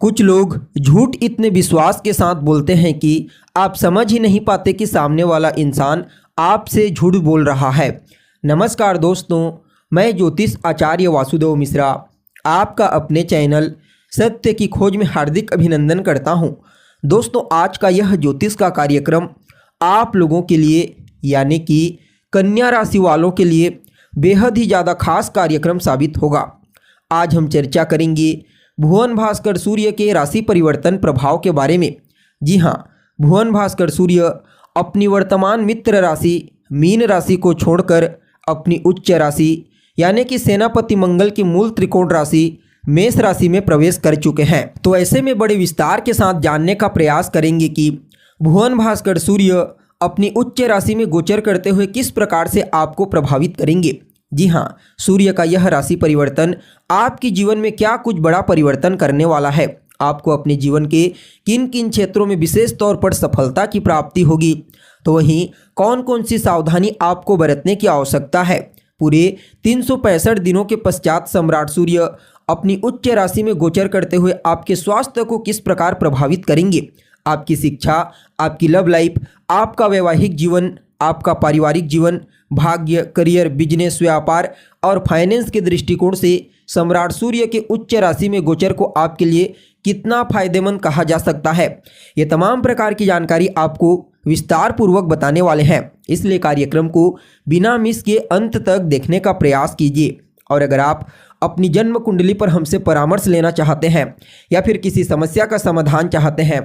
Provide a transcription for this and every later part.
कुछ लोग झूठ इतने विश्वास के साथ बोलते हैं कि आप समझ ही नहीं पाते कि सामने वाला इंसान आपसे झूठ बोल रहा है। नमस्कार दोस्तों, मैं ज्योतिष आचार्य वासुदेव मिश्रा आपका अपने चैनल सत्य की खोज में हार्दिक अभिनंदन करता हूं। दोस्तों, आज का यह ज्योतिष का कार्यक्रम आप लोगों के लिए यानी कि कन्या राशि वालों के लिए बेहद ही ज़्यादा खास कार्यक्रम साबित होगा। आज हम चर्चा करेंगे भुवन भास्कर सूर्य के राशि परिवर्तन प्रभाव के बारे में। जी हाँ, भुवन भास्कर सूर्य अपनी वर्तमान मित्र राशि मीन राशि को छोड़कर अपनी उच्च राशि यानी कि सेनापति मंगल की मूल त्रिकोण राशि मेष राशि में प्रवेश कर चुके हैं। तो ऐसे में बड़े विस्तार के साथ जानने का प्रयास करेंगे कि भुवन भास्कर सूर्य अपनी उच्च राशि में गोचर करते हुए किस प्रकार से आपको प्रभावित करेंगे। जी हाँ, सूर्य का यह राशि परिवर्तन आपके जीवन में क्या कुछ बड़ा परिवर्तन करने वाला है। आपको अपने जीवन के किन किन क्षेत्रों में विशेष तौर पर सफलता की प्राप्ति होगी, तो वहीं कौन कौन सी सावधानी आपको बरतने की आवश्यकता है। पूरे 365 दिनों के पश्चात सम्राट सूर्य अपनी उच्च राशि में गोचर करते हुए आपके स्वास्थ्य को किस प्रकार प्रभावित करेंगे। आपकी शिक्षा, आपकी लव लाइफ, आपका वैवाहिक जीवन, आपका पारिवारिक जीवन, भाग्य, करियर, बिजनेस, व्यापार और फाइनेंस के दृष्टिकोण से सम्राट सूर्य के उच्च राशि में गोचर को आपके लिए कितना फायदेमंद कहा जा सकता है। ये तमाम प्रकार की जानकारी आपको विस्तार पूर्वक बताने वाले हैं, इसलिए कार्यक्रम को बिना मिस किए अंत तक देखने का प्रयास कीजिए। और अगर आप अपनी जन्म कुंडली पर हमसे परामर्श लेना चाहते हैं या फिर किसी समस्या का समाधान चाहते हैं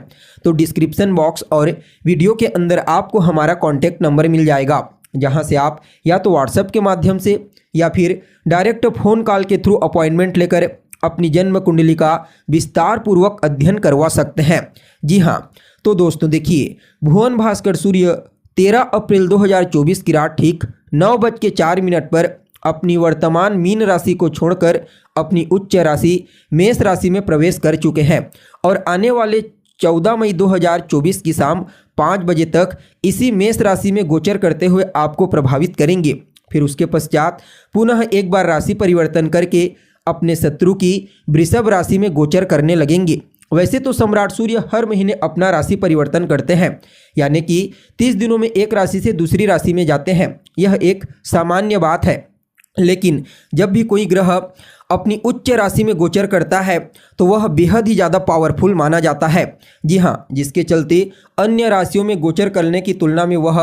तो डिस्क्रिप्शन बॉक्स और वीडियो के अंदर आपको हमारा कॉन्टैक्ट नंबर मिल जाएगा, जहां से आप या तो व्हाट्सएप के माध्यम से या फिर डायरेक्ट फ़ोन कॉल के थ्रू अपॉइंटमेंट लेकर अपनी जन्म कुंडली का विस्तार पूर्वक अध्ययन करवा सकते हैं। जी हाँ, तो दोस्तों देखिए, भुवन भास्कर सूर्य 13 अप्रैल 2024 की रात ठीक 9:04 पर अपनी वर्तमान मीन राशि को छोड़कर अपनी उच्च राशि मेष राशि में प्रवेश कर चुके हैं और आने वाले 14 मई 2024 की शाम 5 बजे तक इसी मेष राशि में गोचर करते हुए आपको प्रभावित करेंगे। फिर उसके पश्चात पुनः एक बार राशि परिवर्तन करके अपने शत्रु की वृषभ राशि में गोचर करने लगेंगे। वैसे तो सम्राट सूर्य हर महीने अपना राशि परिवर्तन करते हैं, यानी कि 30 दिनों में एक राशि से दूसरी राशि में जाते हैं। यह एक सामान्य बात है, लेकिन जब भी कोई ग्रह अपनी उच्च राशि में गोचर करता है तो वह बेहद ही ज़्यादा पावरफुल माना जाता है। जी हाँ, जिसके चलते अन्य राशियों में गोचर करने की तुलना में वह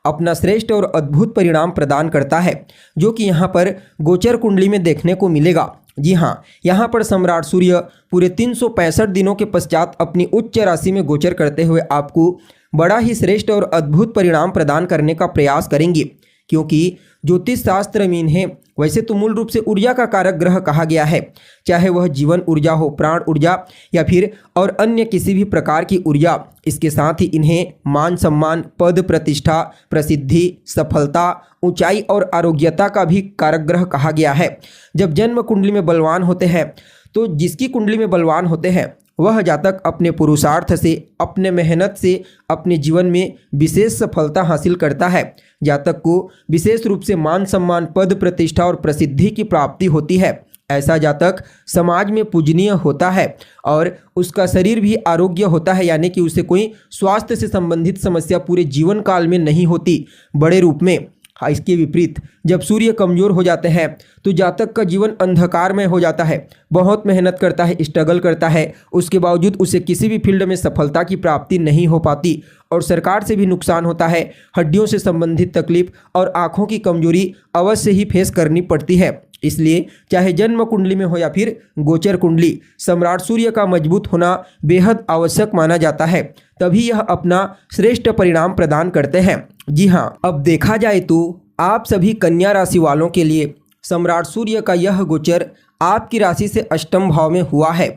अपना श्रेष्ठ और अद्भुत परिणाम प्रदान करता है, जो कि यहाँ पर गोचर कुंडली में देखने को मिलेगा। जी हाँ, यहाँ पर सम्राट सूर्य पूरे 365 दिनों के पश्चात अपनी उच्च राशि में गोचर करते हुए आपको बड़ा ही श्रेष्ठ और अद्भुत परिणाम प्रदान करने का प्रयास करेंगे, क्योंकि ज्योतिष शास्त्र में इन्हें वैसे तो मूल रूप से ऊर्जा का कारक ग्रह कहा गया है, चाहे वह जीवन ऊर्जा हो, प्राण ऊर्जा या फिर और अन्य किसी भी प्रकार की ऊर्जा। इसके साथ ही इन्हें मान सम्मान, पद प्रतिष्ठा, प्रसिद्धि, सफलता, ऊंचाई और आरोग्यता का भी कारक ग्रह कहा गया है। जब जन्म कुंडली में बलवान होते हैं तो जिसकी कुंडली में बलवान होते हैं वह जातक अपने पुरुषार्थ से, अपने मेहनत से अपने जीवन में विशेष सफलता हासिल करता है। जातक को विशेष रूप से मान सम्मान, पद प्रतिष्ठा और प्रसिद्धि की प्राप्ति होती है। ऐसा जातक समाज में पूजनीय होता है और उसका शरीर भी आरोग्य होता है, यानी कि उसे कोई स्वास्थ्य से संबंधित समस्या पूरे जीवन काल में नहीं होती बड़े रूप में। इसके विपरीत जब सूर्य कमजोर हो जाते हैं तो जातक का जीवन अंधकारमय हो जाता है। बहुत मेहनत करता है, स्ट्रगल करता है, उसके बावजूद उसे किसी भी फील्ड में सफलता की प्राप्ति नहीं हो पाती और सरकार से भी नुकसान होता है। हड्डियों से संबंधित तकलीफ और आँखों की कमजोरी अवश्य ही फेस करनी पड़ती है। इसलिए चाहे जन्म कुंडली में हो या फिर गोचर कुंडली, सम्राट सूर्य का मजबूत होना बेहद आवश्यक माना जाता है, तभी यह अपना श्रेष्ठ परिणाम प्रदान करते हैं। जी हाँ, अब देखा जाए तो आप सभी कन्या राशि वालों के लिए सम्राट सूर्य का यह गोचर आपकी राशि से अष्टम भाव में हुआ है।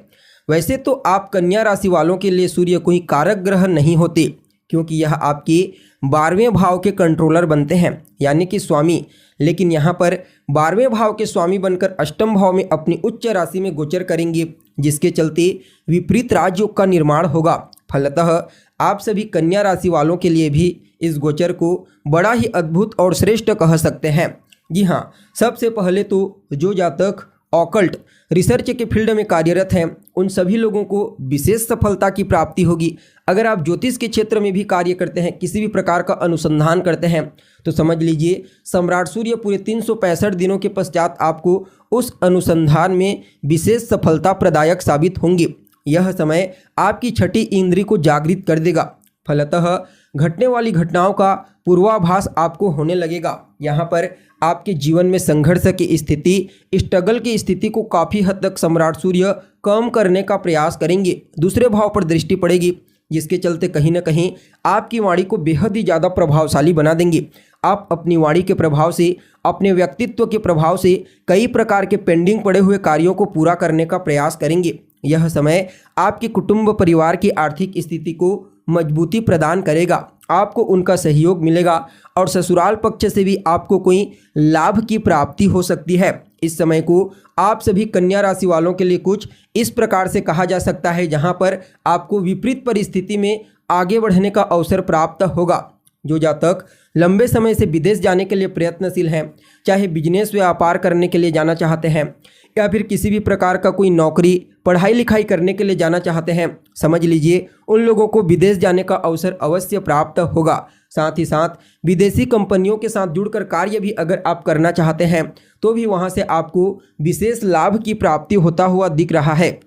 वैसे तो आप कन्या राशि वालों के लिए सूर्य कोई कारक ग्रह नहीं होते, क्योंकि यह आपके 12वें भाव के कंट्रोलर बनते हैं, यानी कि स्वामी। लेकिन यहाँ पर 12वें भाव के स्वामी बनकर अष्टम भाव में अपनी उच्च राशि में गोचर करेंगे, जिसके चलते विपरीत राजयोग का निर्माण होगा। फलतः आप सभी कन्या राशि वालों के लिए भी इस गोचर को बड़ा ही अद्भुत और श्रेष्ठ कह सकते हैं। जी हाँ, सबसे पहले तो जो जातक ऑकल्ट रिसर्च के फील्ड में कार्यरत हैं उन सभी लोगों को विशेष सफलता की प्राप्ति होगी। अगर आप ज्योतिष के क्षेत्र में भी कार्य करते हैं, किसी भी प्रकार का अनुसंधान करते हैं, तो समझ लीजिए सम्राट सूर्य पूरे 365 दिनों के पश्चात आपको उस अनुसंधान में विशेष सफलता प्रदायक साबित होंगे। यह समय आपकी छठी इंद्री को जागृत कर देगा। फलतः घटने वाली घटनाओं का पूर्वाभास आपको होने लगेगा। यहाँ पर आपके जीवन में संघर्ष की स्थिति, स्ट्रगल की स्थिति को काफ़ी हद तक सम्राट सूर्य कम करने का प्रयास करेंगे। दूसरे भाव पर दृष्टि पड़ेगी, जिसके चलते कहीं ना कहीं आपकी वाणी को बेहद ही ज़्यादा प्रभावशाली बना देंगे। आप अपनी वाणी के प्रभाव से, अपने व्यक्तित्व के प्रभाव से कई प्रकार के पेंडिंग पड़े हुए कार्यों को पूरा करने का प्रयास करेंगे। यह समय आपके कुटुंब परिवार की आर्थिक स्थिति को मजबूती प्रदान करेगा। आपको उनका सहयोग मिलेगा और ससुराल पक्ष से भी आपको कोई लाभ की प्राप्ति हो सकती है। इस समय को आप सभी कन्या राशि वालों के लिए कुछ इस प्रकार से कहा जा सकता है, जहां पर आपको विपरीत परिस्थिति में आगे बढ़ने का अवसर प्राप्त होगा। जो जातक लंबे समय से विदेश जाने के लिए प्रयत्नशील हैं, चाहे बिजनेस व्यापार करने के लिए जाना चाहते हैं या फिर किसी भी प्रकार का कोई नौकरी, पढ़ाई लिखाई करने के लिए जाना चाहते हैं, समझ लीजिए उन लोगों को विदेश जाने का अवसर अवश्य प्राप्त होगा। साथ ही साथ विदेशी कंपनियों के साथ जुड़कर कार्य भी अगर आप करना चाहते हैं तो भी वहां से आपको विशेष लाभ की प्राप्ति होता हुआ दिख रहा है।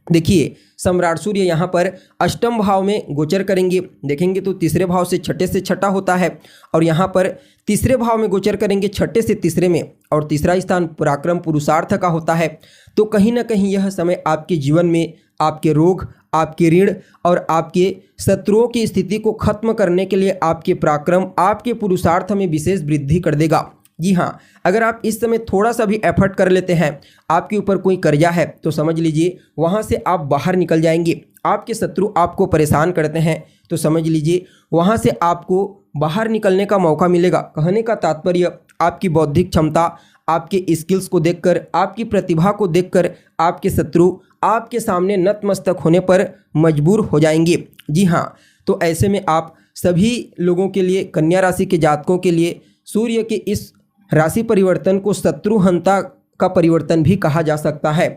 देखिए सम्राट सूर्य यहाँ पर अष्टम भाव में गोचर करेंगे। देखेंगे तो तीसरे भाव से छठे से छठा होता है और यहाँ पर तीसरे भाव में गोचर करेंगे छठे से तीसरे में, और तीसरा स्थान पराक्रम पुरुषार्थ का होता है। तो कहीं ना कहीं यह समय आपके जीवन में आपके रोग, आपके ऋण और आपके शत्रुओं की स्थिति को खत्म करने के लिए आपके पराक्रम, आपके पुरुषार्थ में विशेष वृद्धि कर देगा। जी हाँ, अगर आप इस समय थोड़ा सा भी एफर्ट कर लेते हैं, आपके ऊपर कोई कर्जा है, तो समझ लीजिए वहाँ से आप बाहर निकल जाएंगे। आपके शत्रु आपको परेशान करते हैं तो समझ लीजिए वहाँ से आपको बाहर निकलने का मौका मिलेगा। कहने का तात्पर्य आपकी बौद्धिक क्षमता, आपके स्किल्स को देखकर, आपकी प्रतिभा को देखकर आपके शत्रु आपके सामने नतमस्तक होने पर मजबूर हो जाएंगे। जी हाँ, तो ऐसे में आप सभी लोगों के लिए, कन्या राशि के जातकों के लिए सूर्य के इस राशि परिवर्तन को शत्रुहंता का परिवर्तन भी कहा जा सकता है।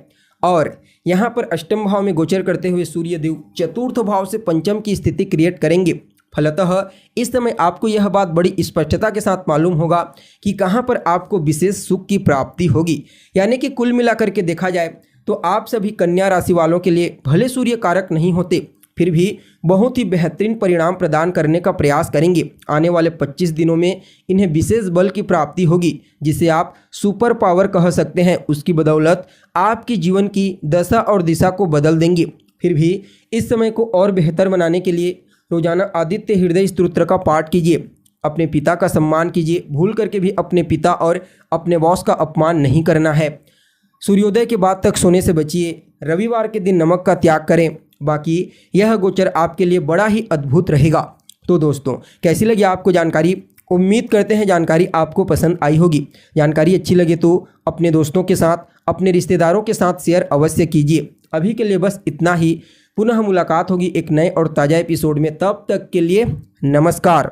और यहाँ पर अष्टम भाव में गोचर करते हुए सूर्य देव चतुर्थ भाव से पंचम की स्थिति क्रिएट करेंगे। फलतः इस समय आपको यह बात बड़ी स्पष्टता के साथ मालूम होगा कि कहाँ पर आपको विशेष सुख की प्राप्ति होगी। यानी कि कुल मिलाकर के देखा जाए तो आप सभी कन्या राशि वालों के लिए भले सूर्य कारक नहीं होते, फिर भी बहुत ही बेहतरीन परिणाम प्रदान करने का प्रयास करेंगे। आने वाले 25 दिनों में इन्हें विशेष बल की प्राप्ति होगी, जिसे आप सुपर पावर कह सकते हैं। उसकी बदौलत आपके जीवन की दशा और दिशा को बदल देंगे। फिर भी इस समय को और बेहतर बनाने के लिए रोजाना आदित्य हृदय स्तोत्र का पाठ कीजिए, अपने पिता का सम्मान कीजिए। भूल करके भी अपने पिता और अपने बॉस का अपमान नहीं करना है। सूर्योदय के बाद तक सोने से बचिए। रविवार के दिन नमक का त्याग करें। बाकी यह गोचर आपके लिए बड़ा ही अद्भुत रहेगा। तो दोस्तों, कैसी लगी आपको जानकारी? उम्मीद करते हैं जानकारी आपको पसंद आई होगी। जानकारी अच्छी लगे तो अपने दोस्तों के साथ, अपने रिश्तेदारों के साथ शेयर अवश्य कीजिए। अभी के लिए बस इतना ही। पुनः मुलाकात होगी एक नए और ताज़ा एपिसोड में। तब तक के लिए नमस्कार।